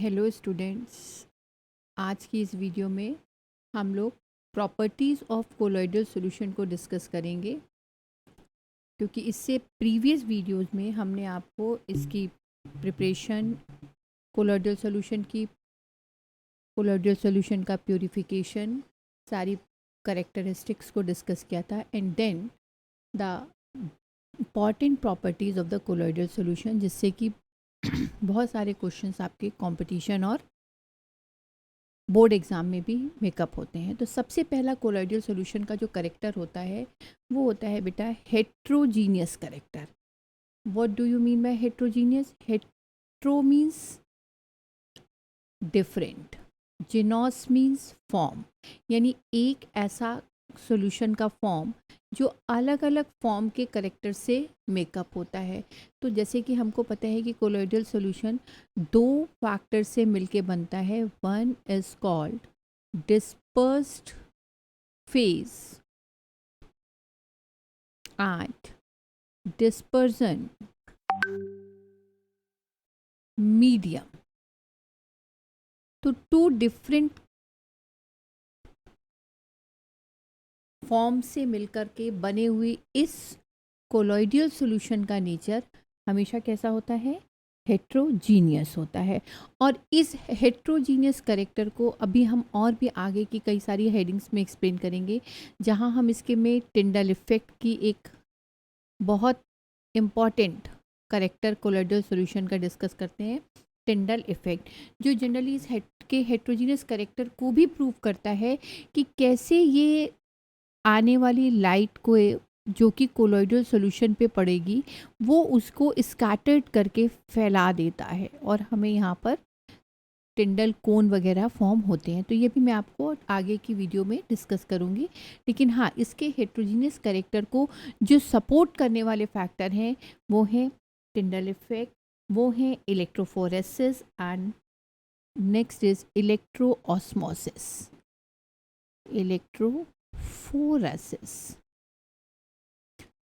Hello students. आज की इस वीडियो में हम लोग प्रॉपर्टीज़ ऑफ कोलॉइडल सॉल्यूशन को डिस्कस करेंगे, क्योंकि इससे प्रीवियस वीडियोस में हमने आपको इसकी प्रिपरेशन, कोलॉइडल सॉल्यूशन का प्यूरिफिकेशन, सारी करेक्टरिस्टिक्स को डिस्कस किया था and then the important properties of the colloidal solution, जिससे कि बहुत सारे क्वेश्चंस आपके कंपटीशन और बोर्ड एग्ज़ाम में भी मेकअप होते हैं। तो सबसे पहला कोलॉइडल सॉल्यूशन का जो करेक्टर होता है वो होता है बेटा heterogeneous character. What do you mean by heterogeneous? Hetero means different, genos means form, यानी एक ऐसा सॉल्यूशन का फॉर्म जो अलग अलग फॉर्म के करेक्टर से मेकअप होता है। तो जैसे कि हमको पता है कि कोलॉइडल सॉल्यूशन दो फैक्टर से मिलके बनता है। One is called dispersed phase and dispersion medium. तो टू डिफरेंट फॉर्म से मिलकर के बने हुए इस कोलॉइडल सॉल्यूशन का नेचर हमेशा कैसा होता है? हेट्रोजीनियस होता है। और इस हेट्रोजीनियस करेक्टर को अभी हम और भी आगे की कई सारी हेडिंग्स में एक्सप्लेन करेंगे, जहां हम इसके में टिंडल इफेक्ट की एक बहुत इम्पॉर्टेंट करेक्टर कोलॉइडल सॉल्यूशन का डिस्कस करते हैं। टिंडल इफेक्ट जो जनरली इस हेट्रोजीनियस करेक्टर को भी प्रूव करता है कि कैसे ये आने वाली लाइट को जो कि कोलॉइडल सॉल्यूशन पे पड़ेगी वो उसको स्कैटर्ड करके फैला देता है और हमें यहाँ पर टिंडल कोन वगैरह फॉर्म होते हैं। तो ये भी मैं आपको आगे की वीडियो में डिस्कस करूँगी। लेकिन हाँ, इसके हेट्रोजीनियस कैरेक्टर को जो सपोर्ट करने वाले फैक्टर हैं वो हैं टिंडल इफेक्ट, वो हैं electrophoresis and next is electroosmosis, electrophoresis,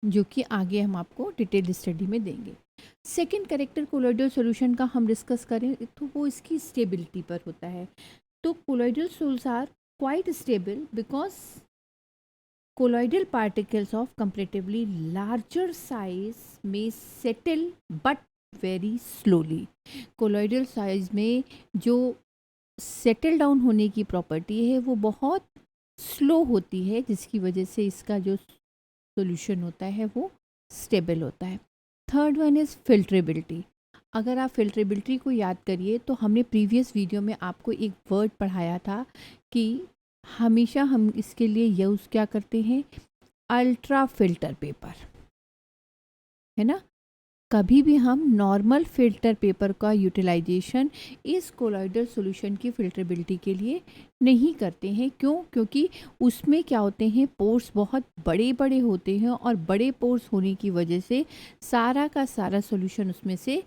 जो कि आगे हम आपको डिटेल स्टडी में देंगे। सेकेंड करेक्टर कोलॉइडल सॉल्यूशन का हम डिस्कस करें तो वो इसकी स्टेबिलिटी पर होता है। तो colloidal sols are quite stable because colloidal particles of comparatively larger size may settle but very slowly। colloidal size में जो सेटल डाउन होने की प्रॉपर्टी है वो बहुत स्लो होती है, जिसकी वजह से इसका जो सॉल्यूशन होता है वो स्टेबल होता है। Third one is filterability. अगर आप फिल्ट्रेबिलिटी को याद करिए तो हमने प्रीवियस वीडियो में आपको एक वर्ड पढ़ाया था कि हमेशा हम इसके लिए यूज़ क्या करते हैं? अल्ट्रा फिल्टर पेपर, है ना। कभी भी हम नॉर्मल फिल्टर पेपर का यूटिलाइजेशन इस कोलॉइडल सॉल्यूशन की फिल्ट्रेबिलिटी के लिए नहीं करते हैं। क्यों? क्योंकि उसमें क्या होते हैं, पोर्स बहुत बड़े बड़े होते हैं और बड़े पोर्स होने की वजह से सारा का सारा सॉल्यूशन उसमें से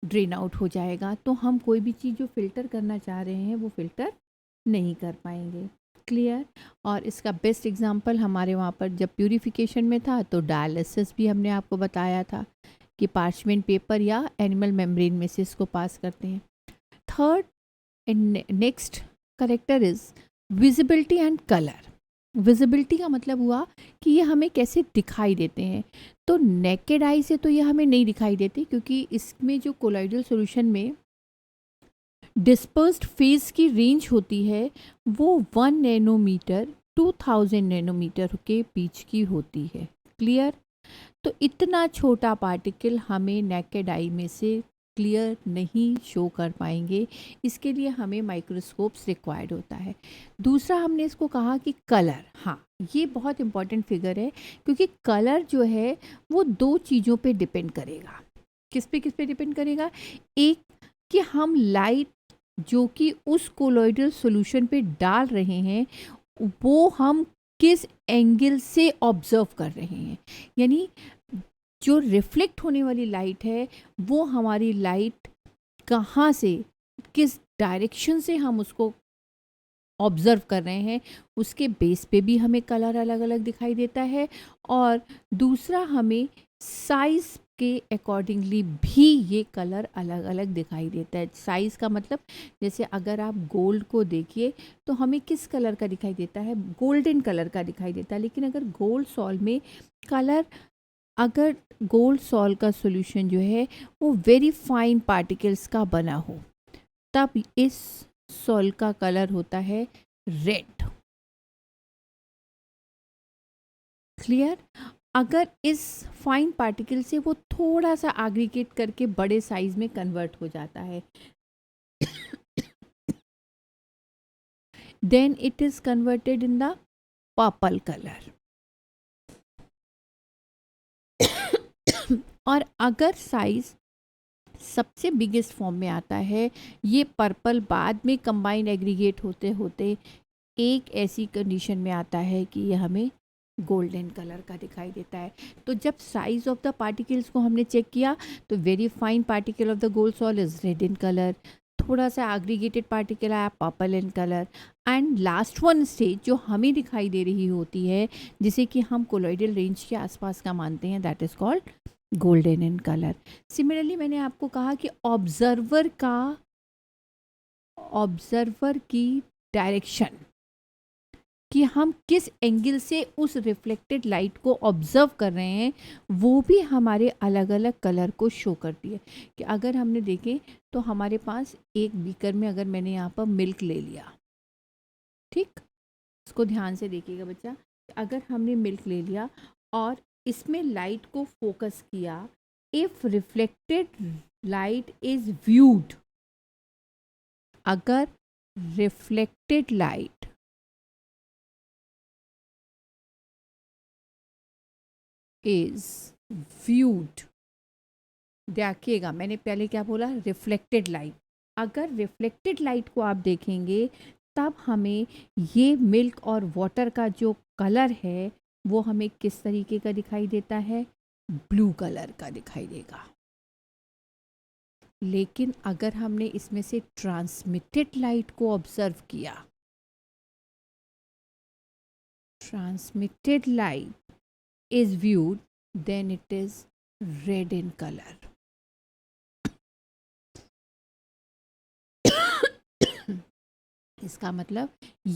ड्रेन आउट हो जाएगा। तो हम कोई भी चीज़ जो फिल्टर करना चाह रहे हैं वो फिल्टर नहीं कर पाएंगे। क्लियर? और इसका बेस्ट एग्जांपल हमारे वहाँ पर जब प्यूरिफिकेशन में था तो डायलिसिस भी हमने आपको बताया था कि पार्चमेंट पेपर या एनिमल मेम्ब्रेन में से इसको पास करते हैं। Third and next character is visibility and colour. Visibility का मतलब हुआ कि ये हमें कैसे दिखाई देते हैं। तो नेकेड आई से तो ये हमें नहीं दिखाई देते, क्योंकि इसमें जो कोलॉइडल सॉल्यूशन में डिस्पर्स्ड फेज की रेंज होती है वो 1 नैनोमीटर 2000 नैनोमीटर के बीच की होती है। क्लियर? तो इतना छोटा पार्टिकल हमें नेकेड आई में से क्लियर नहीं शो कर पाएंगे, इसके लिए हमें माइक्रोस्कोप्स रिक्वायर्ड होता है। दूसरा हमने इसको कहा कि कलर। हाँ, ये बहुत इंपॉर्टेंट फिगर है, क्योंकि कलर जो है वो दो चीज़ों पे डिपेंड करेगा। किस पे डिपेंड करेगा? एक कि हम लाइट जो कि उस कोलॉइडल सॉल्यूशन पे डाल रहे हैं वो हम किस एंगल से ऑब्जर्व कर रहे हैं, यानी जो रिफ्लेक्ट होने वाली लाइट है वो हमारी लाइट कहाँ से, किस डायरेक्शन से हम उसको ऑब्जर्व कर रहे हैं, उसके बेस पे भी हमें कलर अलग अलग दिखाई देता है। और दूसरा हमें साइज उसके अकॉर्डिंगली भी ये कलर अलग अलग दिखाई देता है। साइज़ का मतलब जैसे अगर आप गोल्ड को देखिए तो हमें किस कलर का दिखाई देता है, गोल्डन कलर का दिखाई देता है। लेकिन अगर गोल्ड सॉल्ट में कलर, अगर गोल्ड सॉल्ट का सॉल्यूशन जो है वो वेरी फाइन पार्टिकल्स का बना हो, तब इस सॉल्ट का कलर होता है रेड। क्लियर? अगर इस फाइन पार्टिकल से वो थोड़ा सा एग्रीगेट करके बड़े साइज में कन्वर्ट हो जाता है, then it is converted in the purple colour. और अगर साइज सबसे बिगेस्ट फॉर्म में आता है, ये पर्पल बाद में कंबाइन एग्रीगेट होते होते एक ऐसी कंडीशन में आता है कि ये हमें गोल्डन कलर का दिखाई देता है। तो जब साइज ऑफ द पार्टिकल्स को हमने चेक किया तो very fine particle of the gold salt is red in colour, थोड़ा सा एग्रीगेटेड पार्टिकल आया purple in colour, and last one stage जो हमें दिखाई दे रही होती है जिसे कि हम कोलॉइडल रेंज के आसपास का मानते हैं, that is called golden in colour. Similarly मैंने आपको कहा कि ऑब्जर्वर की डायरेक्शन, कि हम किस एंगल से उस रिफ्लेक्टेड लाइट को ऑब्जर्व कर रहे हैं, वो भी हमारे अलग अलग कलर को शो करती है। कि अगर हमने देखें तो हमारे पास एक बीकर में अगर मैंने यहाँ पर मिल्क ले लिया, ठीक, इसको ध्यान से देखिएगा बच्चा, अगर हमने मिल्क ले लिया और इसमें लाइट को फोकस किया, if reflected light is viewed, अगर रिफ्लेक्टेड लाइट इज व्यूड, देखिएगा मैंने पहले क्या बोला, रिफ्लेक्टेड लाइट, अगर रिफ्लेक्टेड लाइट को आप देखेंगे तब हमें ये मिल्क और वाटर का जो कलर है वो हमें किस तरीके का दिखाई देता है, ब्लू कलर का दिखाई देगा। लेकिन अगर हमने इसमें से ट्रांसमिटेड लाइट को ऑब्जर्व किया, transmitted light is viewed, then it is red in colour. इसका मतलब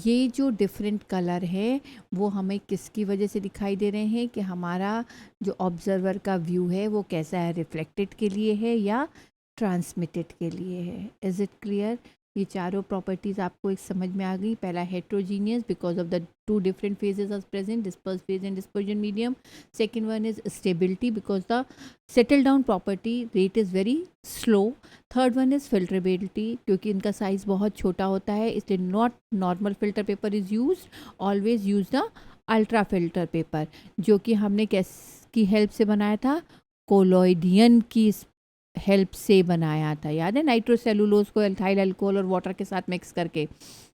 ये जो डिफरेंट कलर है वो हमें किसकी वजह से दिखाई दे रहे हैं, कि हमारा जो ऑब्जर्वर का व्यू है वो कैसा है, रिफ्लेक्टेड के लिए है या ट्रांसमिटेड के लिए है। Is it clear? ये चारों प्रॉपर्टीज़ आपको एक समझ में आ गई। पहला heterogeneous because of the two different phases are present, disperse phase and dispersion medium. Second one is stability because the settle down property rate is very slow. Third one is filterability, क्योंकि इनका size बहुत छोटा होता है इसलिए not normal filter paper is use, always use the ultra filter paper, जो कि हमने की हेल्प से बनाया था, कोलॉइडियन की हेल्प से बनाया था। याद है, नाइट्रोसेलुलोज को एल्थाइल अल्कोहल और वाटर के साथ मिक्स करके,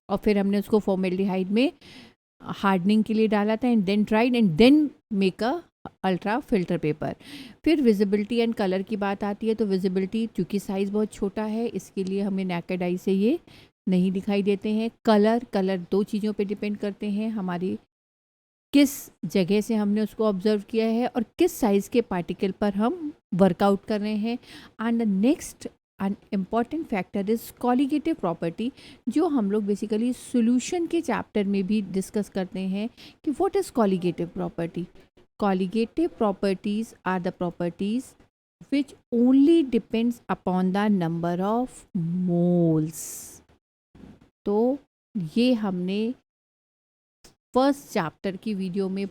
और फिर हमने उसको फॉर्मेल्डिहाइड में हार्डनिंग के लिए डाला था, and then dried and then make a ultra filter paper. फिर विजिबिलिटी एंड कलर की बात आती है, तो विजिबिलिटी चूँकि साइज़ बहुत छोटा है इसके लिए हमें नेकेड आई से ये नहीं दिखाई देते हैं। कलर दो चीज़ों पे डिपेंड करते हैं, हमारी किस जगह से हमने उसको ऑब्जर्व किया है और किस साइज़ के पार्टिकल पर हम वर्कआउट कर रहे हैं। And next an important factor is colligative property, जो हम लोग बेसिकली सॉल्यूशन के चैप्टर में भी डिस्कस करते हैं कि what is colligative property. Colligative properties are the properties which only depends upon the number of moles। तो ये हमने फर्स्ट चैप्टर की वीडियो में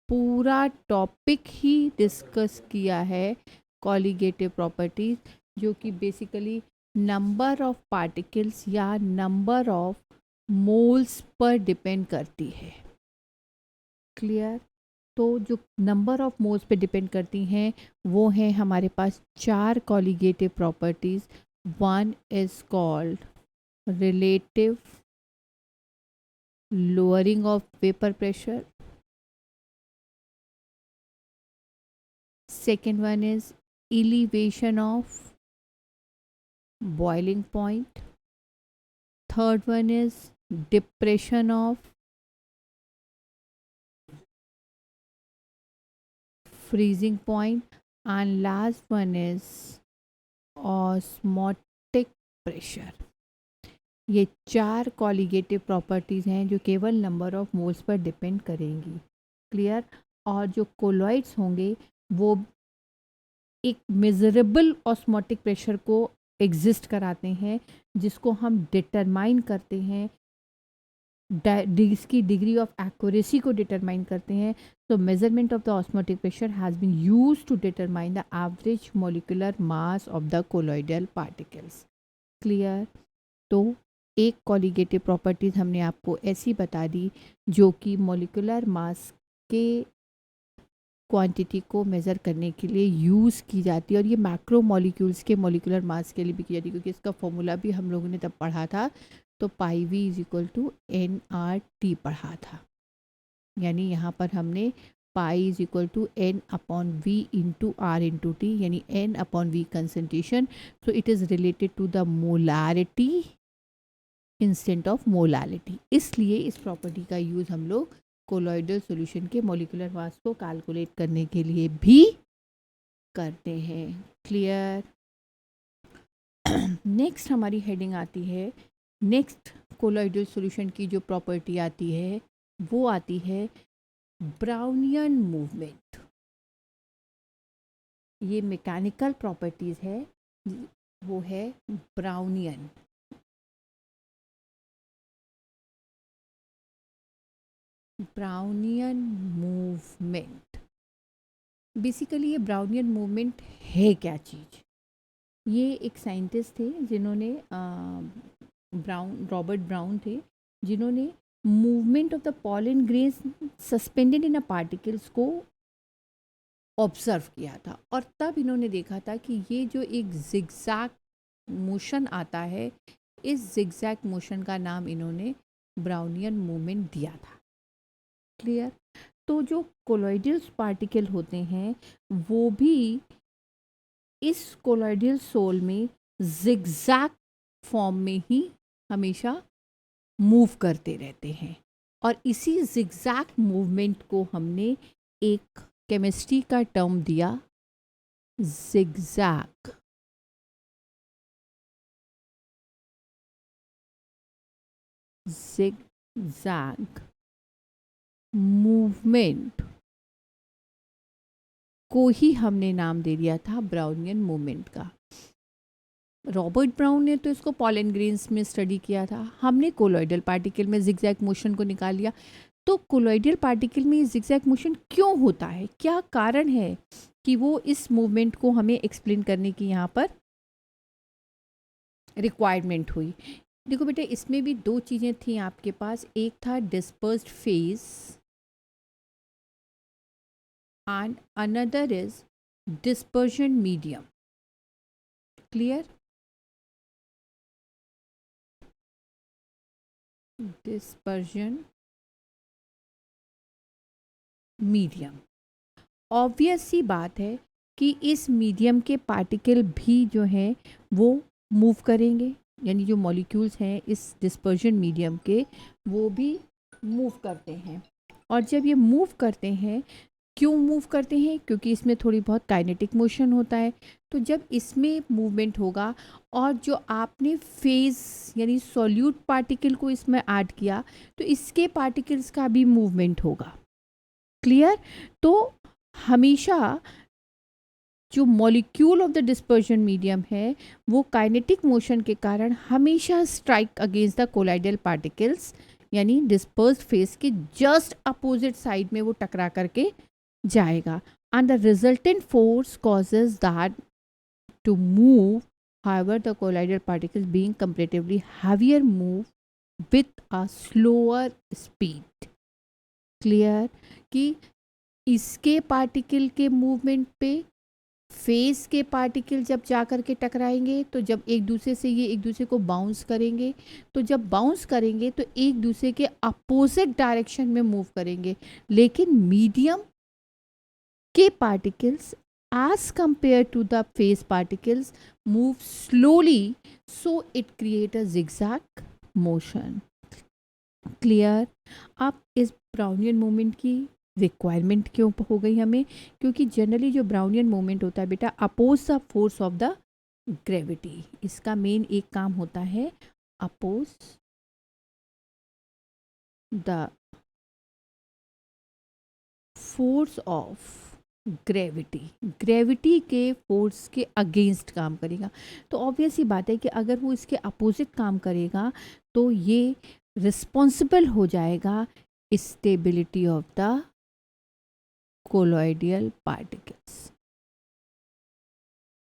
पूरा टॉपिक ही डिस्कस किया है, कॉलिगेटिव प्रॉपर्टीज, जो कि बेसिकली नंबर ऑफ पार्टिकल्स या नंबर ऑफ मोल्स पर डिपेंड करती है। क्लियर? तो जो नंबर ऑफ मोल्स पे डिपेंड करती हैं वो हैं हमारे पास चार colligative properties. One is called relative lowering of vapor pressure. Second one is elevation of boiling point. Third one is depression of freezing point. and last one is osmotic pressure. ये 4 colligative properties हैं जो केवल number of moles पर depend करेंगी. Clear. और जो colloids होंगे वो एक मेजरेबल ऑस्मोटिक प्रेशर को एग्जिस्ट कराते हैं, जिसको हम डिटरमाइन करते हैं, इसकी डिग्री ऑफ एक्यूरेसी को डिटरमाइन करते हैं. So measurement of the osmotic pressure has been used to determine the average molecular mass of the colloidal particles. Clear. तो एक कॉलिगेटिव प्रॉपर्टीज़ हमने आपको ऐसी बता दी जो कि मॉलिक्यूलर मास के क्वांटिटी को मेज़र करने के लिए यूज़ की जाती है, और ये मैक्रो मॉलिक्यूल्स के मॉलिक्यूलर मास के लिए भी की जाती है, क्योंकि इसका फॉर्मूला भी हम लोगों ने तब पढ़ा था. तो pi V is equal to nRT पढ़ा था. यानी यहाँ पर हमने pi is equal to n upon V into R into T, यानी n upon V concentration. So it is related to the molarity instant of molality. इसलिए इस property का यूज़ हम लोग कोलॉइडल सॉल्यूशन के मॉलिक्यूलर मास को calculate करने के लिए भी करते हैं. क्लियर. नेक्स्ट हमारी हेडिंग आती है, नेक्स्ट कोलॉइडल सॉल्यूशन की जो प्रॉपर्टी आती है वो आती है ब्राउनियन मूवमेंट. ये मैकेनिकल प्रॉपर्टीज़ है, वो है ब्राउनियन. Brownian movement. बेसिकली ये ब्राउनियन मूवमेंट है क्या चीज़? ये एक साइंटिस्ट थे जिन्होंने रॉबर्ट ब्राउन थे, जिन्होंने movement of the pollen grains suspended in a particles को ऑब्जर्व किया था, और तब इन्होंने देखा था कि ये जो एक जिगजैग मोशन आता है, इस जिगजैग मोशन का नाम इन्होंने ब्राउनियन मूवमेंट दिया था. क्लियर. तो जो कोलॉइडल पार्टिकल होते हैं वो भी इस कोलॉइडल सोल में जिगजैग फॉर्म में ही हमेशा मूव करते रहते हैं, और इसी जिगजैग मूवमेंट को हमने एक केमिस्ट्री का टर्म दिया, जिगजैग. जिगजैग मूवमेंट को ही हमने नाम दे दिया था ब्राउनियन मूवमेंट का. रॉबर्ट ब्राउन ने तो इसको पॉलन ग्रेन्स में स्टडी किया था, हमने कोलॉइडल पार्टिकल में जिगजैग मोशन को निकाल लिया. तो कोलॉइडल पार्टिकल में जिगजैग मोशन क्यों होता है, क्या कारण है कि वो इस मूवमेंट को हमें एक्सप्लेन करने की यहाँ पर रिक्वायरमेंट हुई? देखो बेटा, इसमें भी दो चीज़ें थी आपके पास. एक था dispersed phase and another is dispersion medium. Clear? Dispersion medium. Obvious सी बात है कि इस मीडियम के पार्टिकल भी जो हैं वो मूव करेंगे, यानी जो मॉलिक्यूल्स हैं इस डिस्पर्जन मीडियम के वो भी मूव करते हैं. और जब ये मूव करते हैं, क्यों मूव करते हैं? क्योंकि इसमें थोड़ी बहुत काइनेटिक मोशन होता है. तो जब इसमें मूवमेंट होगा और जो आपने फेज यानी सॉल्यूट पार्टिकल को इसमें ऐड किया, तो इसके पार्टिकल्स का भी मूवमेंट होगा. क्लियर. तो हमेशा जो molecule of the dispersion medium है वो काइनेटिक मोशन के कारण हमेशा strike against the colloidal particles, यानी डिस्पर्स्ड फेज के जस्ट अपोजिट साइड में वो टकरा करके जाएगा. and the resultant force causes that to move. However, the colloidal particles being comparatively heavier move with a slower speed. Clear? कि इसके particle के मूवमेंट पे फेस के पार्टिकल जब जा कर के टकराएंगे, तो जब एक दूसरे से ये एक दूसरे को बाउंस करेंगे, तो जब बाउंस करेंगे तो एक दूसरे के अपोजिट डायरेक्शन में मूव करेंगे. लेकिन मीडियम के particles as compared to the phase particles move slowly, so it create a zigzag motion. Clear? अब इस ब्राउनियन मूवमेंट की रिक्वायरमेंट क्यों हो गई हमें? क्योंकि जनरली जो ब्राउनियन मूवमेंट होता है बेटा, oppose the force of the gravity. इसका मेन एक काम होता है oppose the force of gravity. Gravity के फोर्स के अगेंस्ट काम करेगा। तो ऑब्वियस ही बात है कि अगर वो इसके अपोजिट काम करेगा तो ये रिस्पॉन्सिबल हो जाएगा stability of the colloidal particles.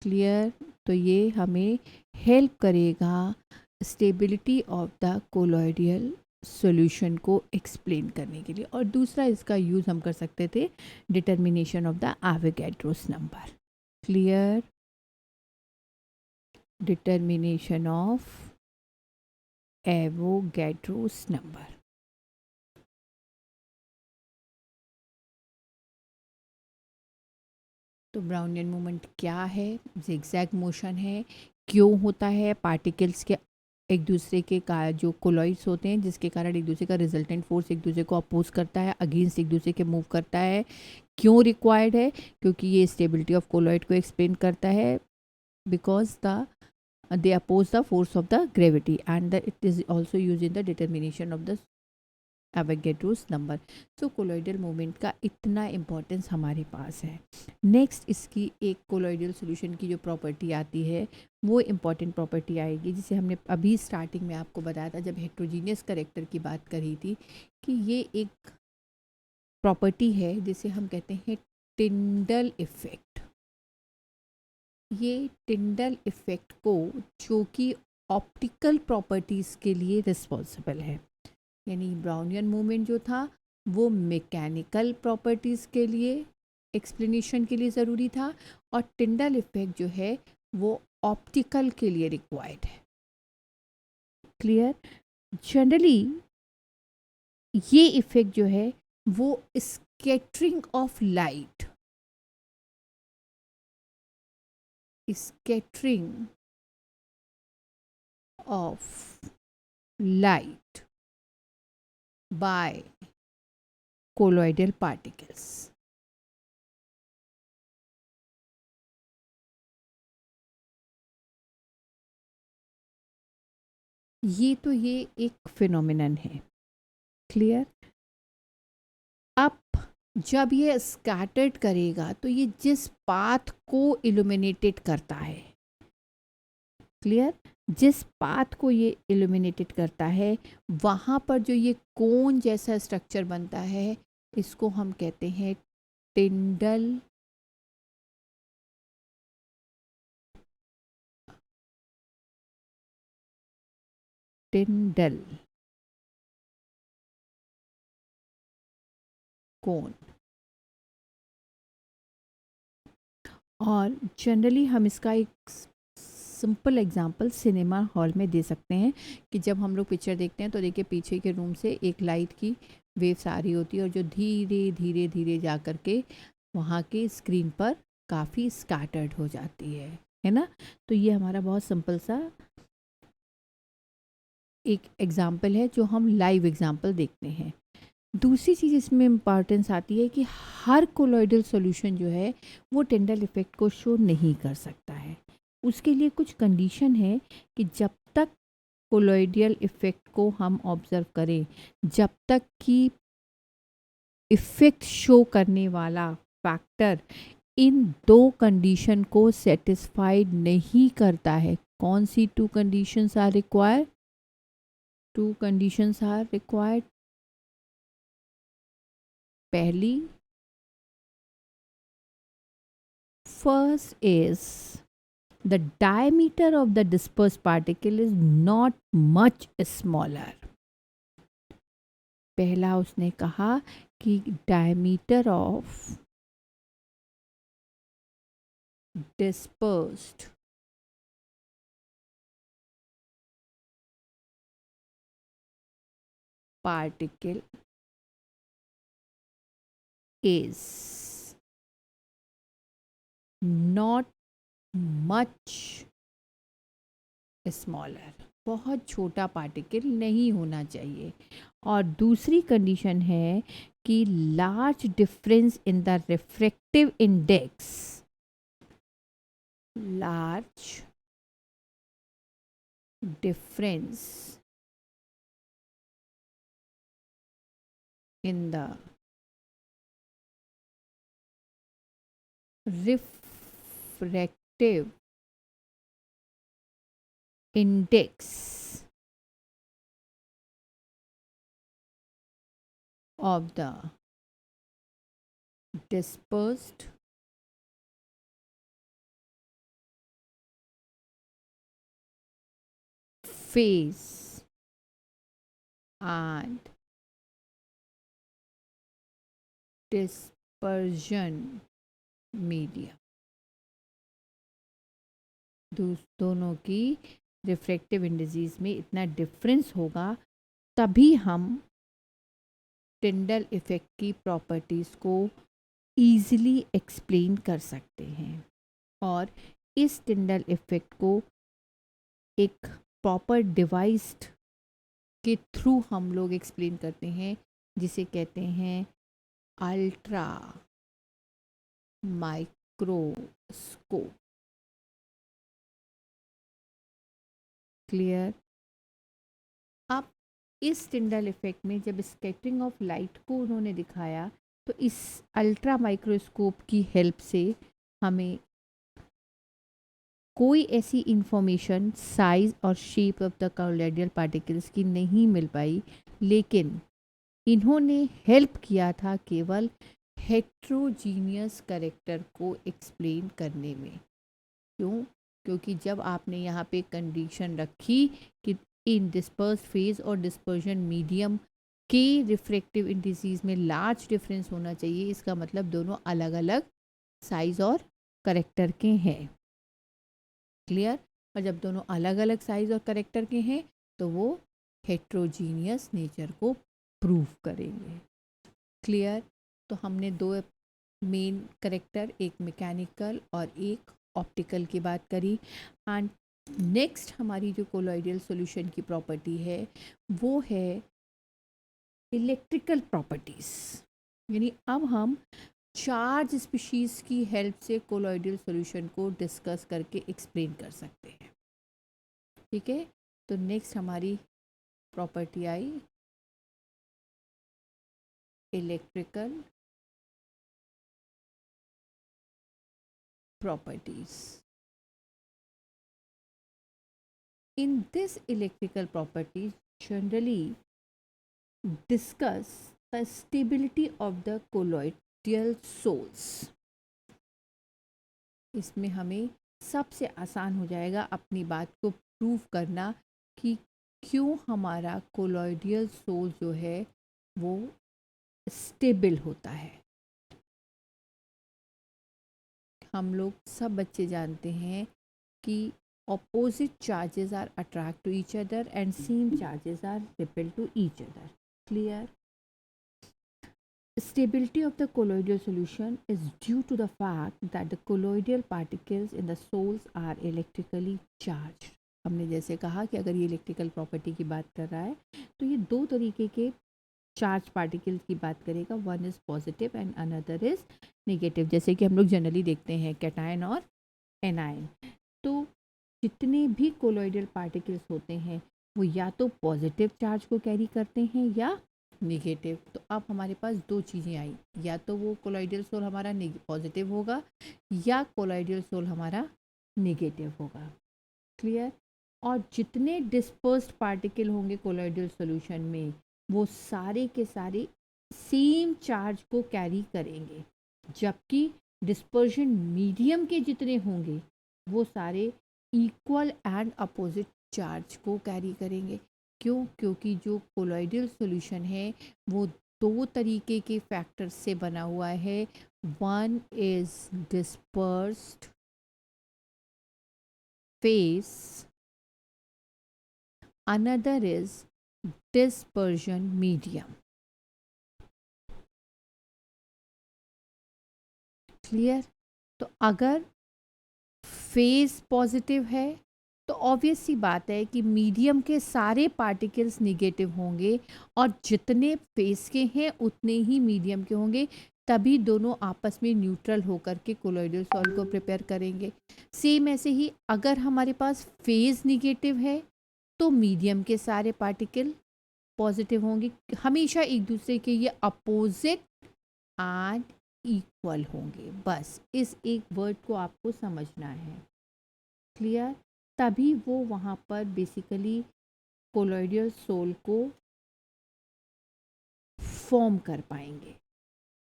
Clear? तो ये हमें हेल्प करेगा stability of the colloidal solution को एक्सप्लेन करने के लिए। और दूसरा इसका यूज़ हम कर सकते थे determination of the Avogadro's number. Clear? Determination of Avogadro's number. तो ब्राउनियन मूवमेंट क्या है? ज़िगज़ैग मोशन है। क्यों होता है? पार्टिकल्स के एक दूसरे के का जो कोलॉइड्स होते हैं जिसके कारण एक दूसरे का रिजल्टेंट फोर्स एक दूसरे को अपोज करता है, अगेंस्ट एक दूसरे के मूव करता है। क्यों रिक्वायर्ड है? क्योंकि ये स्टेबिलिटी ऑफ कोलॉइड को एक्सप्लेन करता है, because the they oppose the force of the gravity, and it is also used in the determination of the Avogadro's number. So colloidal moment का इतना इम्पोर्टेंस हमारे पास है। नेक्स्ट इसकी एक कोलॉइडल सॉल्यूशन की जो प्रॉपर्टी आती है वो इम्पॉर्टेंट प्रॉपर्टी आएगी जिसे हमने अभी स्टार्टिंग में आपको बताया था जब हेट्रोजीनियस करेक्टर की बात करी थी, कि ये एक प्रॉपर्टी है जिसे हम कहते हैं टिंडल इफ़ेक्ट। ये टिंडल इफ़ेक्ट को, जो कि ऑप्टिकल प्रॉपर्टीज़ के लिए रिस्पॉन्सिबल है, यानी ब्राउनियन मूवमेंट जो था वो मैकेनिकल प्रॉपर्टीज़ के लिए एक्सप्लेनेशन के लिए ज़रूरी था, और टिंडल इफ़ेक्ट जो है वो ऑप्टिकल के लिए रिक्वायर्ड है। क्लियर? जनरली ये इफ़ेक्ट जो है वो scattering of light, scattering of light by colloidal particles. ये एक फिनोमिनन है। क्लियर? अब जब ये स्कैटर्ड करेगा तो ये जिस पाथ को इल्यूमिनेटेड करता है, क्लियर, जिस पाथ को ये इल्यूमिनेटेड करता है वहाँ पर जो ये कोन जैसा स्ट्रक्चर बनता है इसको हम कहते हैं टिंडल टिंडल कोन। और जनरली हम इसका एक सिंपल एग्जांपल सिनेमा हॉल में दे सकते हैं कि जब हम लोग पिक्चर देखते हैं तो देखिए पीछे के रूम से एक लाइट की वेव्स आ रही होती है और जो धीरे धीरे धीरे जा कर के वहाँ के स्क्रीन पर काफ़ी स्कैटर्ड हो जाती है ना? तो ये हमारा बहुत सिंपल सा एक एग्जाम्पल है जो हम लाइव एग्जाम्पल देखते हैं। दूसरी चीज़ इसमें इम्पॉर्टेंस आती है कि हर कोलॉइडल सॉल्यूशन जो है वो टिंडल इफ़ेक्ट को शो नहीं कर सकता है। उसके लिए कुछ कंडीशन है कि जब तक कोलॉइडल इफ़ेक्ट को हम ऑब्ज़र्व करें, जब तक कि इफ़ेक्ट शो करने वाला फैक्टर इन दो कंडीशन को सेटिस्फाइड नहीं करता है। कौन सी two conditions are required? Two conditions are required. पहली, first is the diameter of the dispersed particle is not much smaller. पहला उसने कहा कि diameter of dispersed particle is not much smaller. बहुत छोटा पार्टिकल नहीं होना चाहिए। और दूसरी कंडीशन है कि large difference in the refractive index, large difference in the refractive index of the dispersed phase and dispersion medium, दोनों की रिफ्रैक्टिव इंडिसेस में इतना डिफरेंस होगा तभी हम टिंडल इफ़ेक्ट की प्रॉपर्टीज़ को ईज़िली एक्सप्लेन कर सकते हैं। और इस टिंडल इफ़ेक्ट को एक प्रॉपर डिवाइस के थ्रू हम लोग एक्सप्लेन करते हैं, जिसे कहते हैं अल्ट्रा माइक्रोस्कोप। क्लियर? अब इस टिंडल इफ़ेक्ट में जब स्कैटरिंग ऑफ लाइट को उन्होंने दिखाया तो इस अल्ट्रा माइक्रोस्कोप की हेल्प से हमें कोई ऐसी इंफॉर्मेशन साइज और shape of the colloidal particles की नहीं मिल पाई, लेकिन इन्होंने हेल्प किया था केवल हेट्रोजीनियस कैरेक्टर को एक्सप्लेन करने में। क्यों? क्योंकि जब आपने यहाँ पे कंडीशन रखी कि इन डिस्पर्स फेज और डिस्पर्जन मीडियम के रिफ्रैक्टिव इंडिसेस में लार्ज डिफरेंस होना चाहिए, इसका मतलब दोनों अलग अलग साइज और करेक्टर के हैं। क्लियर? और जब दोनों अलग अलग साइज और करेक्टर के हैं तो वो हेट्रोजीनियस नेचर को प्रूव करेंगे। क्लियर? तो हमने दो मेन करेक्टर, एक मैकेनिकल और एक ऑप्टिकल की बात करी। एंड नेक्स्ट हमारी जो कोलॉइडल सॉल्यूशन की प्रॉपर्टी है वो है इलेक्ट्रिकल प्रॉपर्टीज़। यानी अब हम चार्ज स्पीशीज़ की हेल्प से कोलॉइडल सॉल्यूशन को डिस्कस करके एक्सप्लेन कर सकते हैं। ठीक है? तो नेक्स्ट हमारी property I electrical properties. In this electrical properties generally discuss the stability of the colloidal soles. इसमें हमें सबसे आसान हो जाएगा अपनी बात को प्रूव करना कि क्यों हमारा कोलॉइडियल सोल जो है वो स्टेबल होता है। हम लोग सब बच्चे जानते हैं कि opposite charges are attract to each other and same charges are repel to each other. Clear? Stability of the colloidal solution is due to the fact that the colloidal particles in the soles are electrically charged. हमने जैसे कहा कि अगर ये electrical property की बात कर रहा है तो ये दो तरीके के चार्ज पार्टिकल्स की बात करेगा, one is positive and another is negative. जैसे कि हम लोग जनरली देखते हैं कैटायन और एनायन। तो जितने भी कोलॉइडल पार्टिकल्स होते हैं वो या तो पॉजिटिव चार्ज को कैरी करते हैं या नेगेटिव। तो अब हमारे पास दो चीज़ें आई, या तो वो कोलॉइडल सोल हमारा पॉजिटिव होगा या कोलॉइडल सोल हमारा नेगेटिव होगा। क्लियर? और जितने डिस्पर्स्ड पार्टिकल होंगे कोलॉइडल सॉल्यूशन में वो सारे के सारे सेम चार्ज को कैरी करेंगे, जबकि डिस्पर्शन मीडियम के जितने होंगे वो सारे इक्वल एंड अपोजिट चार्ज को कैरी करेंगे। क्यों? क्योंकि जो कोलॉइडल सॉल्यूशन है वो दो तरीके के फैक्टर्स से बना हुआ है। One is dispersed phase, another is dispersion medium. Clear? तो अगर फेज पॉजिटिव है तो ऑब्वियस सी बात है कि मीडियम के सारे पार्टिकल्स निगेटिव होंगे और जितने फेस के हैं उतने ही मीडियम के होंगे, तभी दोनों आपस में न्यूट्रल होकर के कोलॉइडल सॉल्ट को प्रिपेयर करेंगे। सेम ऐसे ही अगर हमारे पास फेज निगेटिव है तो मीडियम के सारे पार्टिकल पॉजिटिव होंगे, हमेशा एक दूसरे के ये अपोजिट एंड इक्वल होंगे। बस इस एक वर्ड को आपको समझना है, क्लियर? तभी वो वहाँ पर बेसिकली कोलॉइडल सोल को फॉर्म कर पाएंगे।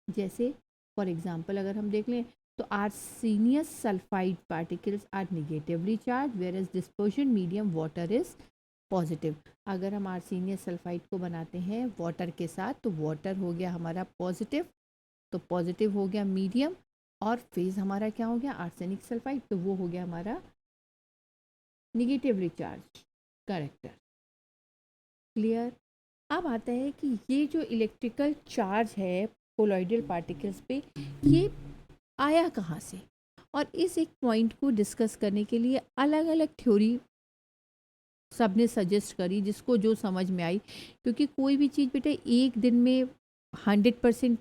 जैसे फॉर एग्जांपल अगर हम देख लें तो arsenious sulphide particles are negatively charge whereas dispersion medium water is positive. अगर हम आर्सेनियस सल्फाइड को बनाते हैं वाटर के साथ तो वाटर हो गया हमारा पॉजिटिव, तो पॉजिटिव हो गया मीडियम, और फेज हमारा क्या हो गया आर्सेनिक सल्फाइड, तो वो हो गया हमारा निगेटिवली चार्ज कैरेक्टर। क्लियर? अब आता है कि ये जो इलेक्ट्रिकल चार्ज है कोलॉइडल पार्टिकल्स पे, ये आया कहाँ से? और इस एक पॉइंट को डिस्कस करने के लिए अलग अलग थ्योरी सबने सजेस्ट करी, जिसको जो समझ में आई, क्योंकि कोई भी चीज़ बेटा एक दिन में 100%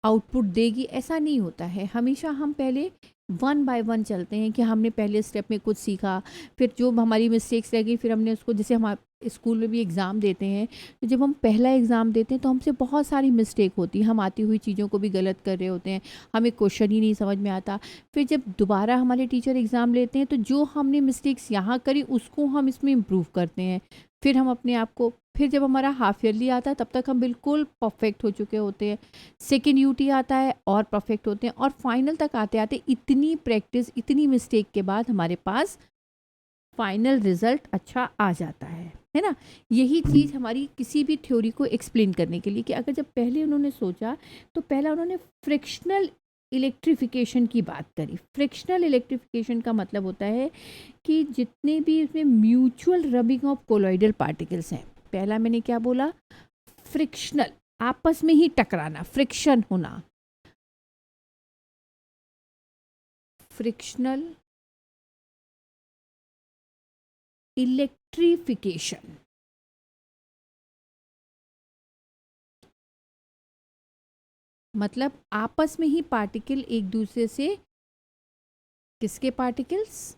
आउटपुट देगी ऐसा नहीं होता है। हमेशा हम पहले 1 बाय 1 चलते हैं कि हमने पहले स्टेप में कुछ सीखा, फिर जो हमारी मिस्टेक्स रह गई फिर हमने उसको, जैसे हम स्कूल में भी एग्ज़ाम देते हैं, तो जब हम पहला एग्ज़ाम देते हैं तो हमसे बहुत सारी मिस्टेक होती है, हम आती हुई चीज़ों को भी गलत कर रहे होते हैं, हमें क्वेश्चन ही नहीं समझ में आता। फिर जब दोबारा हमारे टीचर एग्ज़ाम लेते हैं तो जो हमने मिस्टेक्स यहाँ करी उसको हम इसमें इम्प्रूव करते हैं, फिर हम अपने आप को, फिर जब हमारा हाफ ईयरली आता है तब तक हम बिल्कुल परफेक्ट हो चुके होते हैं, सेकेंड यूटी आता है और परफेक्ट होते हैं, और फाइनल तक आते आते इतनी प्रैक्टिस इतनी मिस्टेक के बाद हमारे पास फाइनल रिजल्ट अच्छा आ जाता है ना। यही चीज़ हमारी किसी भी थ्योरी को एक्सप्लेन करने के लिए, कि अगर जब पहले उन्होंने सोचा तो पहला उन्होंने फ्रिक्शनल इलेक्ट्रिफिकेशन की बात करी। फ्रिक्शनल इलेक्ट्रिफिकेशन का मतलब होता है कि जितने भी इसमें mutual rubbing of colloidal particles हैं, पहला मैंने क्या बोला, फ्रिक्शनल, आपस में ही टकराना, फ्रिक्शन होना, फ्रिक्शनल इलेक्ट्रिफिकेशन। मतलब आपस में ही पार्टिकल एक दूसरे से, किसके पार्टिकल्स,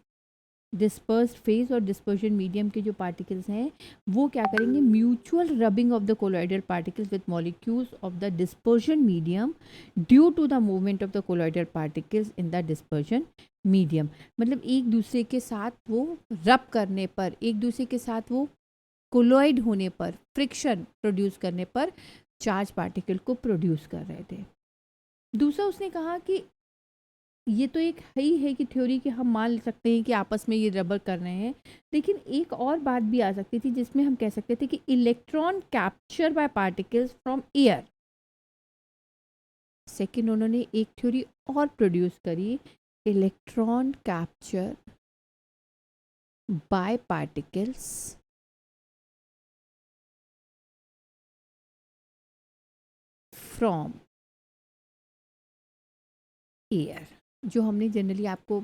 डिस्पर्स्ड फेज और डिस्पर्शन मीडियम के जो पार्टिकल्स हैं वो क्या करेंगे, mutual rubbing of the colloidal particles with molecules of the dispersion medium due to the movement of the colloidal particles in the dispersion medium. मतलब एक दूसरे के साथ वो रब करने पर, एक दूसरे के साथ वो कोलॉइड होने पर, फ्रिक्शन प्रोड्यूस करने पर चार्ज पार्टिकल को प्रोड्यूस कर रहे थे। दूसरा उसने कहा कि ये तो एक ही है कि थ्योरी कि हम मान सकते हैं कि आपस में ये रबर कर रहे हैं, लेकिन एक और बात भी आ सकती थी जिसमें हम कह सकते थे कि electron capture bye particles from air. Second उन्होंने एक थ्योरी और प्रोड्यूस करी, electron capture bye particles from air. जो हमने जनरली आपको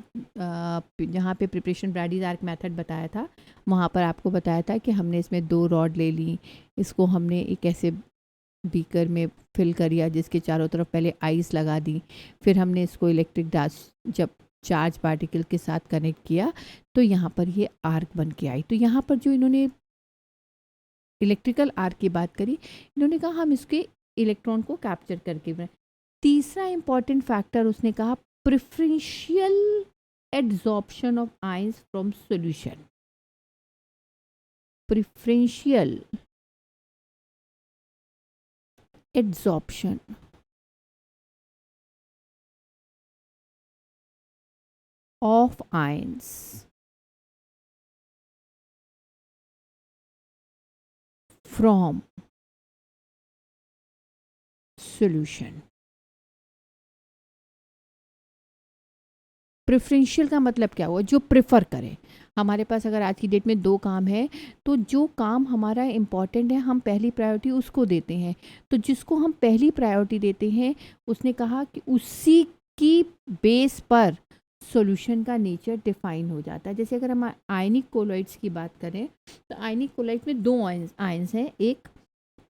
जहाँ पे प्रिपरेशन ब्रैडीज आर्क मेथड बताया था, वहाँ पर आपको बताया था कि हमने इसमें 2 रॉड ले ली, इसको हमने एक ऐसे बीकर में फिल करिया जिसके चारों तरफ पहले आइस लगा दी, फिर हमने इसको इलेक्ट्रिक जब चार्ज पार्टिकल के साथ कनेक्ट किया तो यहाँ पर ये आर्क बन के आई। तो यहाँ पर जो इन्होंने इलेक्ट्रिकल आर्क की बात करी, इन्होंने कहा हम इसके इलेक्ट्रॉन को कैप्चर करके बनाए। तीसरा इंपॉर्टेंट फैक्टर उसने कहा, preferential adsorption of ions from solution. Preferential adsorption of ions from solution। Preferential का मतलब क्या हुआ, जो प्रेफर करें। हमारे पास अगर आज की डेट में 2 काम है तो जो काम हमारा इम्पॉर्टेंट है हम पहली प्रायोरिटी उसको देते हैं, तो जिसको हम पहली प्रायोरिटी देते हैं उसने कहा कि उसी की बेस पर सॉल्यूशन का नेचर डिफाइन हो जाता है। जैसे अगर हम आयनिक कोलॉइड्स की बात करें तो आयनिक कोलॉइड में दो आयंस हैं, एक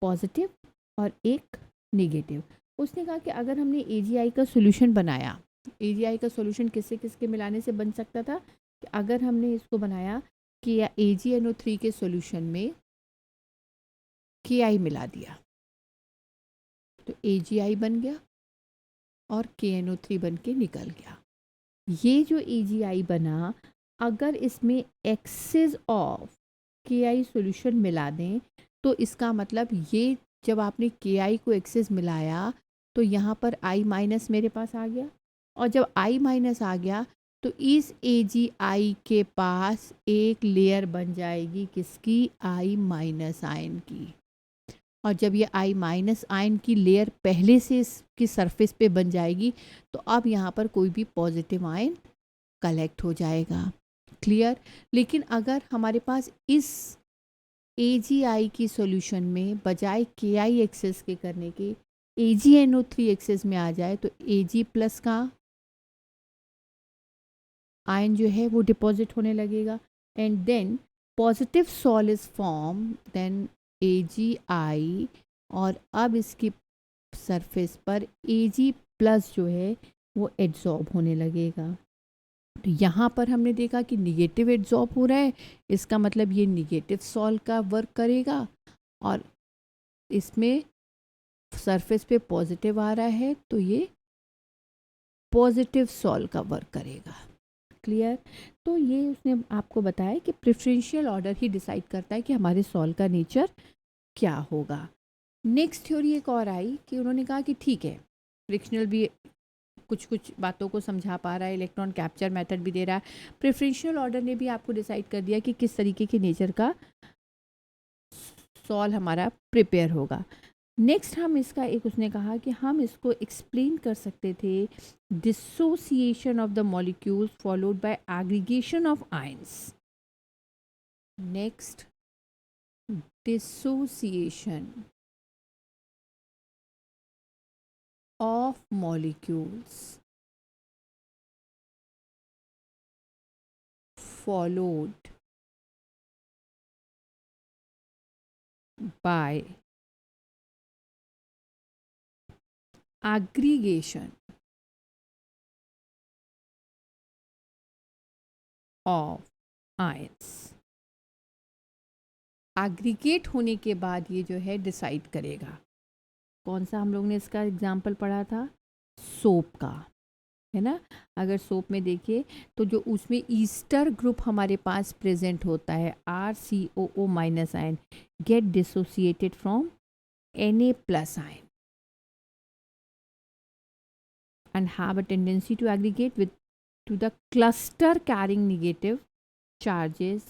पॉजिटिव और एक नेगेटिव। उसने कहा कि अगर हमने AgI का सॉल्यूशन बनाया, AgI का सॉल्यूशन किससे किसके मिलाने से बन सकता था कि अगर हमने इसको बनाया कि AgNO3 के सॉल्यूशन में Ki मिला दिया तो AgI बन गया और KNO3 बन के निकल गया। ये जो AgI बना, अगर इसमें एक्सेस ऑफ Ki सॉल्यूशन मिला दें तो इसका मतलब ये जब आपने Ki को एक्सेस मिलाया तो यहाँ पर I माइनस मेरे पास आ गया, और जब I माइनस आ गया तो इस AgI के पास एक लेयर बन जाएगी किसकी, I माइनस आयन की। और जब ये I माइनस आयन की लेयर पहले से इसकी सरफेस पे बन जाएगी तो अब यहाँ पर कोई भी पॉजिटिव आयन कलेक्ट हो जाएगा। क्लियर। लेकिन अगर हमारे पास इस AgI की सॉल्यूशन में बजाय Ki एक्सेस के करने के AgNO3 एक्सेस में आ जाए तो Ag प्लस का आयन जो है वो डिपॉजिट होने लगेगा, and then positive sol is form, then AgI, और अब इसकी सरफेस पर Ag प्लस जो है वो एड्सॉर्ब होने लगेगा। तो यहाँ पर हमने देखा कि निगेटिव एड्सॉर्ब हो रहा है, इसका मतलब ये निगेटिव सॉल का वर्क करेगा, और इसमें सरफेस पे पॉजिटिव आ रहा है तो ये पॉजिटिव सॉल का वर्क करेगा। क्लियर। तो ये उसने आपको बताया कि प्रेफरेंशियल ऑर्डर ही डिसाइड करता है कि हमारे सॉल का नेचर क्या होगा। नेक्स्ट थ्योरी एक और आई कि उन्होंने कहा कि ठीक है, फ्रिक्शनल भी कुछ कुछ बातों को समझा पा रहा है, इलेक्ट्रॉन कैप्चर मेथड भी दे रहा है, प्रेफरेंशियल ऑर्डर ने भी आपको डिसाइड कर दिया कि किस तरीके के नेचर का सॉल हमारा प्रिपेयर होगा। नेक्स्ट हम इसका एक उसने कहा कि हम इसको एक्सप्लेन कर सकते थे, dissociation of the molecules followed by aggregation of ions. Next, dissociation of molecules followed by aggregation of ions। Aggregate होने के बाद ये जो है डिसाइड करेगा। कौन सा हम लोग ने इसका एग्जाम्पल पढ़ा था, सोप का, है ना। अगर सोप में देखिए तो जो उसमें ईस्टर ग्रुप हमारे पास प्रेजेंट होता है, RCOO minus ion get dissociated from Na plus ion and have a tendency to aggregate with to the cluster carrying negative charges।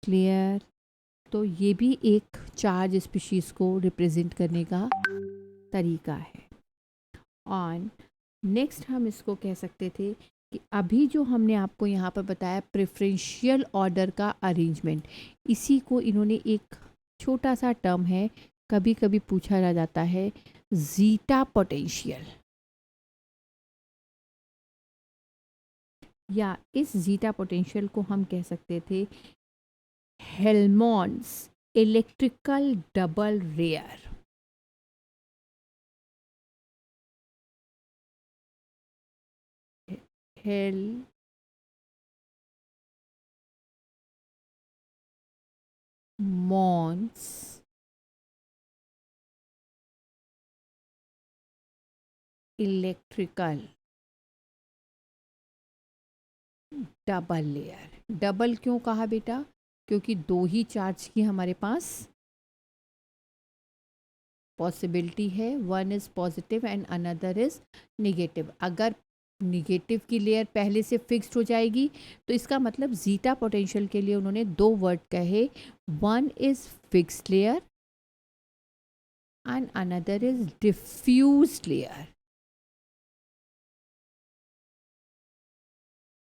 Clear. तो ये भी एक चार्ज स्पीशीज को रिप्रेजेंट करने का तरीका है। और नेक्स्ट हम इसको कह सकते थे कि अभी जो हमने आपको यहाँ पर बताया प्रेफरेंशियल ऑर्डर का अरेंजमेंट, इसी को इन्होंने एक छोटा सा टर्म है, कभी कभी पूछा जाता है, जीटा पोटेंशियल, या इस जीटा पोटेंशियल को हम कह सकते थे Helmholtz electrical double layer. Helmholtz electrical double layer. Double क्यों कहा बेटा, क्योंकि दो ही चार्ज की हमारे पास पॉसिबिलिटी है, one is positive and another is negative. अगर निगेटिव की लेयर पहले से फिक्स्ड हो जाएगी तो इसका मतलब जीटा पोटेंशियल के लिए उन्होंने दो वर्ड कहे, one is fixed layer and another is diffused layer.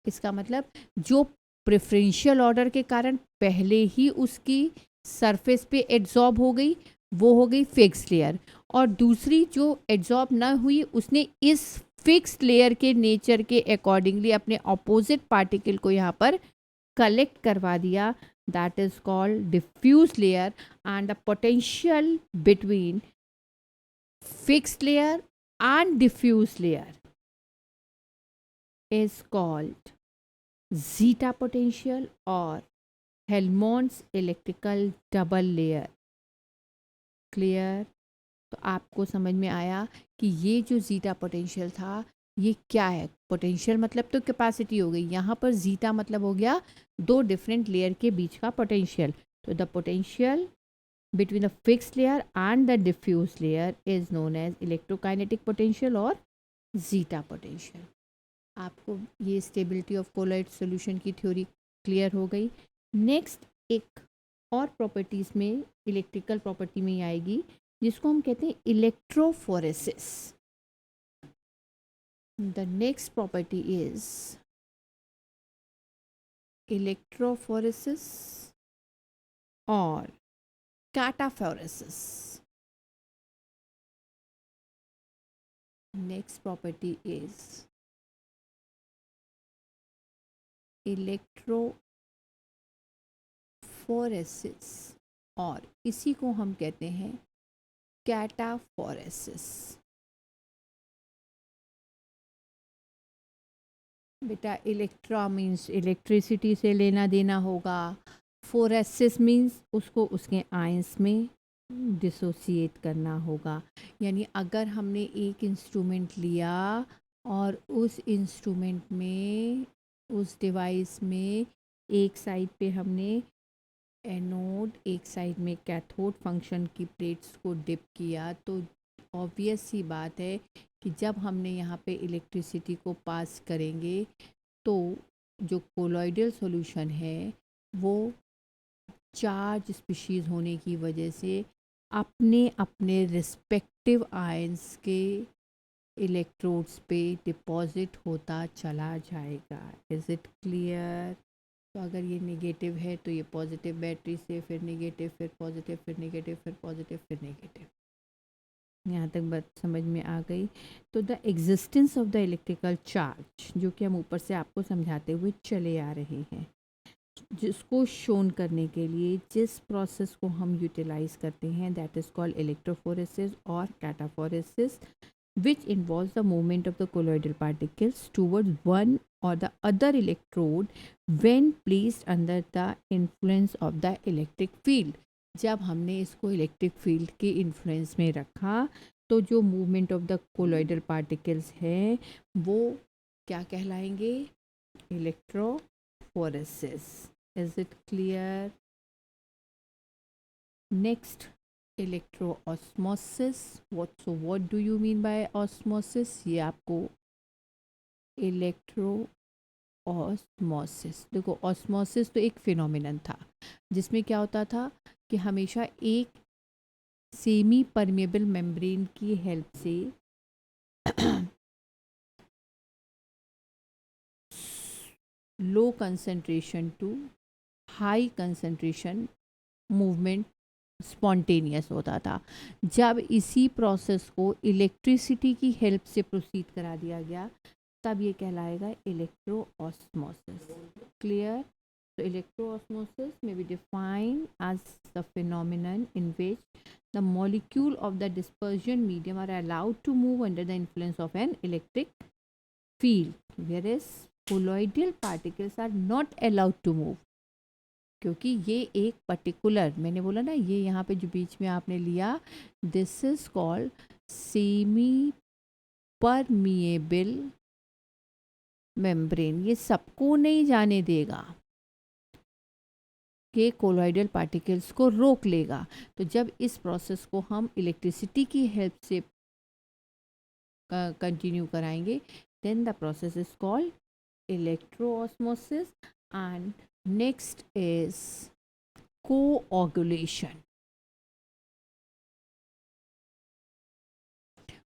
इसका मतलब जो प्रेफरेंशियल ऑर्डर के कारण पहले ही उसकी सरफेस पे एड्सॉर्ब हो गई वो हो गई फिक्स्ड लेयर, और दूसरी जो एड्सॉर्ब ना हुई उसने इस फिक्स्ड लेयर के नेचर के अकॉर्डिंगली अपने ऑपोजिट पार्टिकल को यहाँ पर कलेक्ट करवा दिया, that is called diffuse layer. And the potential between fixed layer and diffuse layer is called zeta potential or Helmholtz electrical double layer. Clear? तो आपको समझ में आया कि ये जो जीटा पोटेंशियल था ये क्या है. पोटेंशियल मतलब तो कैपेसिटी हो गई, यहाँ पर जीटा मतलब हो गया दो डिफरेंट लेयर के बीच का पोटेंशियल. तो the potential between the fixed layer and the diffuse layer is known as electrokinetic potential or zeta potential. आपको ये स्टेबिलिटी ऑफ कोलॉइड सॉल्यूशन की थ्योरी क्लियर हो गई. नेक्स्ट एक और प्रॉपर्टीज़ में इलेक्ट्रिकल प्रॉपर्टी में ही आएगी जिसको हम कहते हैं electrophoresis. The next property is electrophoresis और कैटाफोरेसिस. नेक्स्ट प्रॉपर्टी इज इलेक्ट्रोफोरेसिस और इसी को हम कहते हैं कैटाफोरेसिस. बेटा इलेक्ट्रा मीन्स इलेक्ट्रिसिटी से लेना देना होगा, फोरेसिस मीन्स उसको उसके आयंस में डिसोसिएट करना होगा. यानी अगर हमने एक इंस्ट्रूमेंट लिया और उस इंस्ट्रूमेंट में उस डिवाइस में एक साइड पे हमने एनोड एक साइड में कैथोड फंक्शन की प्लेट्स को डिप किया, तो ऑब्वियस सी बात है कि जब हमने यहाँ पे इलेक्ट्रिसिटी को पास करेंगे तो जो कोलॉइडल सॉल्यूशन है वो चार्ज स्पीशीज़ होने की वजह से अपने अपने रिस्पेक्टिव आयंस के इलेक्ट्रोड्स पे डिपॉजिट होता चला जाएगा. Is it clear? तो अगर ये नेगेटिव है तो ये पॉजिटिव बैटरी से, फिर नेगेटिव, फिर पॉजिटिव, फिर नेगेटिव, फिर पॉजिटिव, फिर नेगेटिव. यहाँ तक बात समझ में आ गई. तो the existence of the electrical charge जो कि हम ऊपर से आपको समझाते हुए चले आ रहे हैं, जिसको शोन करने के लिए जिस प्रोसेस को हम यूटिलाइज करते हैं दैट इज़ कॉल्ड इलेक्ट्रोफोरेसिस और कैटाफोरेसिस, which involves the movement of the colloidal particles towards one or the other electrode when placed under the influence of the electric field. जब हमने इसको इलेक्ट्रिक फील्ड के influence में रखा तो जो movement of the colloidal particles हैं वो क्या कहलाएंगे? Electrophoresis. Is it clear? Next, electroosmosis. so what do you mean by osmosis? ये आपको इलेक्ट्रोऑस्मोसिस, देखो ऑस्मोसिस तो एक फिनोमिनन था जिसमें क्या होता था कि हमेशा एक सेमी परमेबल मेम्ब्रेन की हेल्प से low concentration to high concentration movement spontaneous होता था. जब इसी प्रोसेस को इलेक्ट्रिसिटी की हेल्प से प्रोसीड करा दिया गया तब ये कहलाएगा इलेक्ट्रोऑस्मोसिस. क्लियर? तो इलेक्ट्रोऑस्मोसिस में be defined as the phenomenon in which the molecule of the dispersion medium are allowed to move under the influence of an electric field, whereas colloidal particles are not allowed to move. क्योंकि ये एक particular, मैंने बोला ना ये यहाँ पे जो बीच में आपने लिया, this is called semi permeable membrane. ये सबको नहीं जाने देगा कि कोलॉइडल पार्टिकल्स को रोक लेगा. तो जब इस प्रोसेस को हम इलेक्ट्रिसिटी की हेल्प से कंटिन्यू कराएंगे then the process is called electroosmosis. And next is coagulation.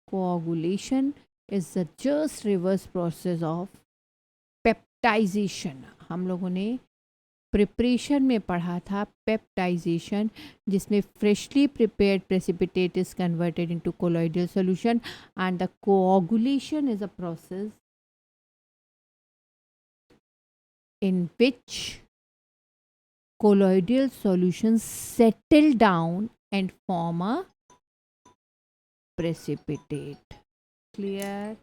Coagulation is the just reverse process of peptidization. हम लोगों ने प्रिपरेशन में पढ़ा था पेप्टाइजेशन, जिसमें freshly prepared precipitate is converted into colloidal solution and the coagulation is a process in which colloidal solutions settle down and form a precipitate. Clear?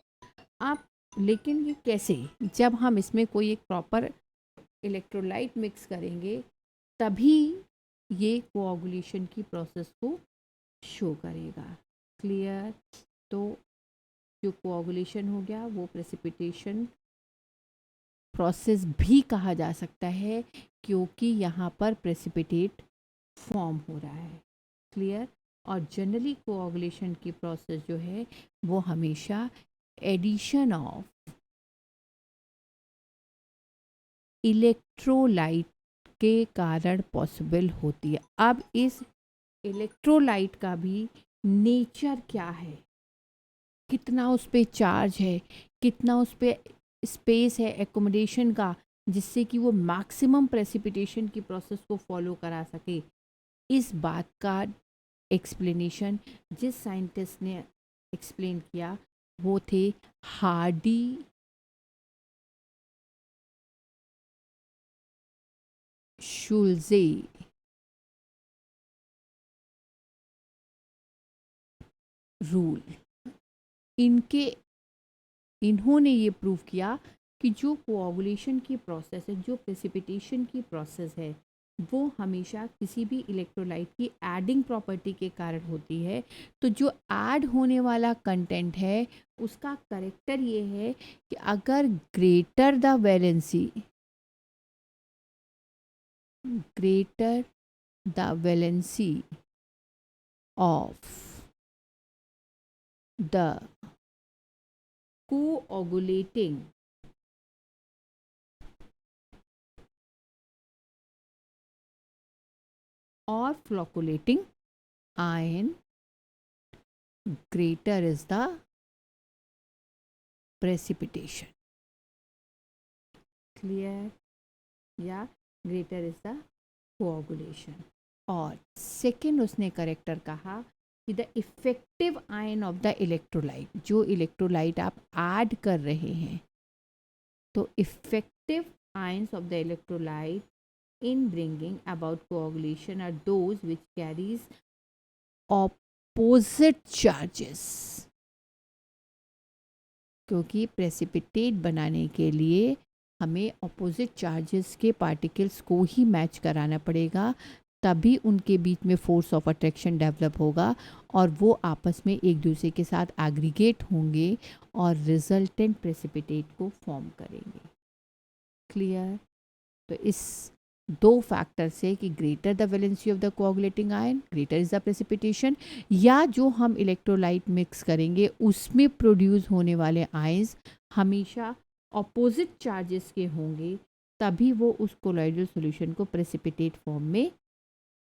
आप लेकिन ये कैसे, जब हम इसमें कोई एक प्रॉपर इलेक्ट्रोलाइट मिक्स करेंगे तभी ये कोआगुलेशन की प्रोसेस को शो करेगा. क्लियर? तो जो कोआगुलेशन हो गया वो प्रेसिपिटेशन प्रोसेस भी कहा जा सकता है, क्योंकि यहाँ पर प्रेसिपिटेट फॉर्म हो रहा है. क्लियर? और जनरली कोआगुलेशन की प्रोसेस जो है वो हमेशा एडिशन ऑफ इलेक्ट्रोलाइट के कारण पॉसिबल होती है. अब इस इलेक्ट्रोलाइट का भी नेचर क्या है, कितना उस पर चार्ज है, कितना उस पर स्पेस है एकोमोडेशन का, जिससे कि वो मैक्सिमम प्रेसिपिटेशन की प्रोसेस को फॉलो करा सके. इस बात का एक्सप्लेनेशन जिस साइंटिस्ट ने एक्सप्लेन किया वो थे हार्डी शुल्जे. रूल इन्होंने ये प्रूव किया कि जो कोआगुलेशन की प्रोसेस है, जो प्रेसिपिटेशन की प्रोसेस है, वो हमेशा किसी भी इलेक्ट्रोलाइट की एडिंग प्रॉपर्टी के कारण होती है. तो जो ऐड होने वाला कंटेंट है उसका करेक्टर ये है कि अगर greater the valency of the coagulating or flocculating ion, greater is the precipitation. Clear? या greater is the coagulation. और सेकेंड उसने करेक्टर कहा कि the effective ion of the electrolyte, जो इलेक्ट्रोलाइट आप ऐड कर रहे हैं, तो effective ions of the electrolyte in bringing about coagulation are those which carries opposite charges. क्योंकि प्रेसिपिटेट बनाने के लिए हमें ऑपोजिट चार्जेस के पार्टिकल्स को ही मैच कराना पड़ेगा, तभी उनके बीच में फोर्स ऑफ अट्रैक्शन डेवलप होगा और वो आपस में एक दूसरे के साथ एग्रीगेट होंगे और रिजल्टेंट प्रेसिपिटेट को फॉर्म करेंगे. क्लियर? तो इस दो फैक्टर से कि greater the valency of the coagulating ion, greater is the precipitation, या जो हम इलेक्ट्रोलाइट मिक्स करेंगे उसमें प्रोड्यूस होने वाले आयंस हमेशा ऑपोजिट चार्जेस के होंगे, तभी वो उस कोलॉइडल सॉल्यूशन को प्रेसिपिटेट फॉर्म में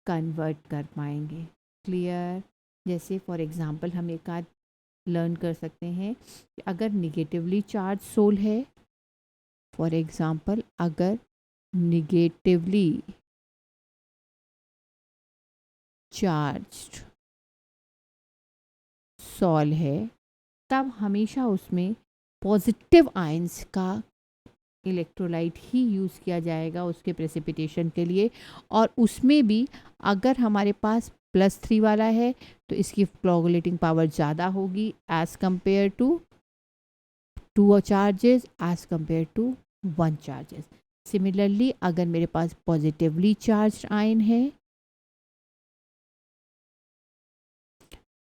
कन्वर्ट कर पाएंगे. क्लियर? जैसे फॉर एग्जांपल हम एक आध लर्न कर सकते हैं कि अगर निगेटिवली चार्ज सोल है, फॉर एग्जांपल अगर negatively charged सॉल है, तब हमेशा उसमें पॉजिटिव आयंस का इलेक्ट्रोलाइट ही यूज़ किया जाएगा उसके प्रेसिपिटेशन के लिए. और उसमें भी अगर हमारे पास +3 वाला है तो इसकी कोआगुलेटिंग पावर ज़्यादा होगी as compare to 2 charges as compare to 1 charges. Similarly अगर मेरे पास पॉजिटिवली चार्ज्ड आयन है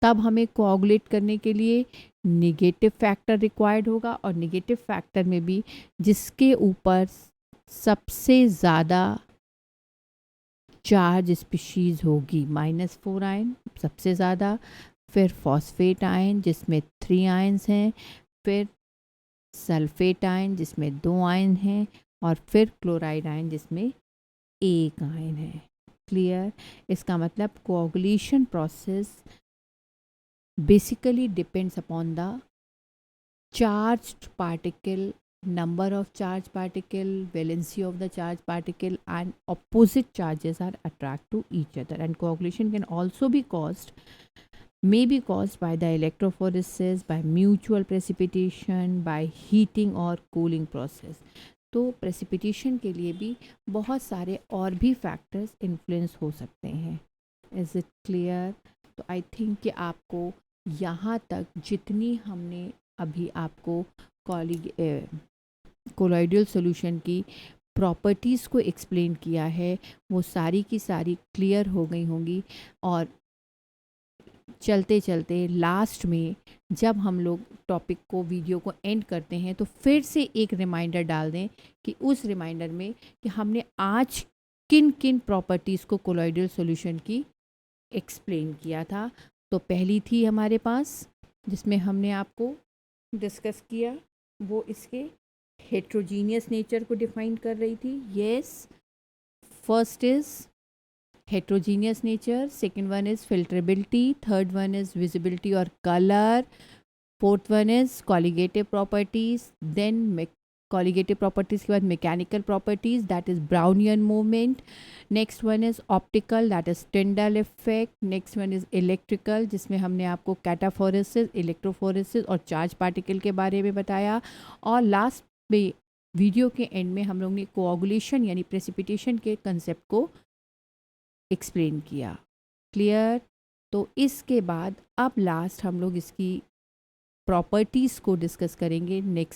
तब हमें कोआगुलेट करने के लिए नेगेटिव फैक्टर रिक्वायर्ड होगा, और नेगेटिव फैक्टर में भी जिसके ऊपर सबसे ज़्यादा चार्ज स्पीशीज़ होगी -4 आयन सबसे ज़्यादा, फिर फॉस्फेट आयन जिसमें 3 आयन्स हैं, फिर सल्फेट आयन जिसमें 2 आयन हैं, और फिर क्लोराइड आयन जिसमें 1 आयन है. क्लियर? इसका मतलब coagulation process basically depends upon the charged particle number of charged particle, valency of the charged particle, and opposite charges are attract to each other. And coagulation can also be caused, may be caused by the electrophoresis, by mutual precipitation, by heating और cooling process. तो precipitation के लिए भी बहुत सारे और भी factors influence हो सकते हैं. Is it clear? तो आई थिंक कि आपको यहाँ तक जितनी हमने अभी आपको कोलॉइडल सॉल्यूशन की प्रॉपर्टीज़ को एक्सप्लेन किया है वो सारी की सारी क्लियर हो गई होंगी. और चलते चलते लास्ट में जब हम लोग टॉपिक को वीडियो को एंड करते हैं तो फिर से एक रिमाइंडर डाल दें कि उस रिमाइंडर में कि हमने आज किन किन प्रॉपर्टीज़ को कोलॉइडल सॉल्यूशन की एक्सप्लेन किया था. तो पहली थी हमारे पास जिसमें हमने आपको डिस्कस किया, वो इसके हेट्रोजीनियस नेचर को डिफाइन कर रही थी. Yes, first is heterogeneous nature, second one is filterability, third one is visibility or color, fourth one is colligative properties, then colligative properties के बाद mechanical properties, that is Brownian movement. Next one is optical, that is Tyndall effect. Next one is electrical, जिसमें हमने आपको cataphoresis, electrophoresis और charge particle के बारे में बताया. और लास्ट में वीडियो के एंड में हम लोग ने कोआगुलेशन यानी प्रेसिपिटेशन के कंसेप्ट को एक्सप्लेन किया. क्लियर? तो इसके बाद अब लास्ट हम लोग इसकी प्रॉपर्टीज़ को डिस्कस करेंगे नेक्स्ट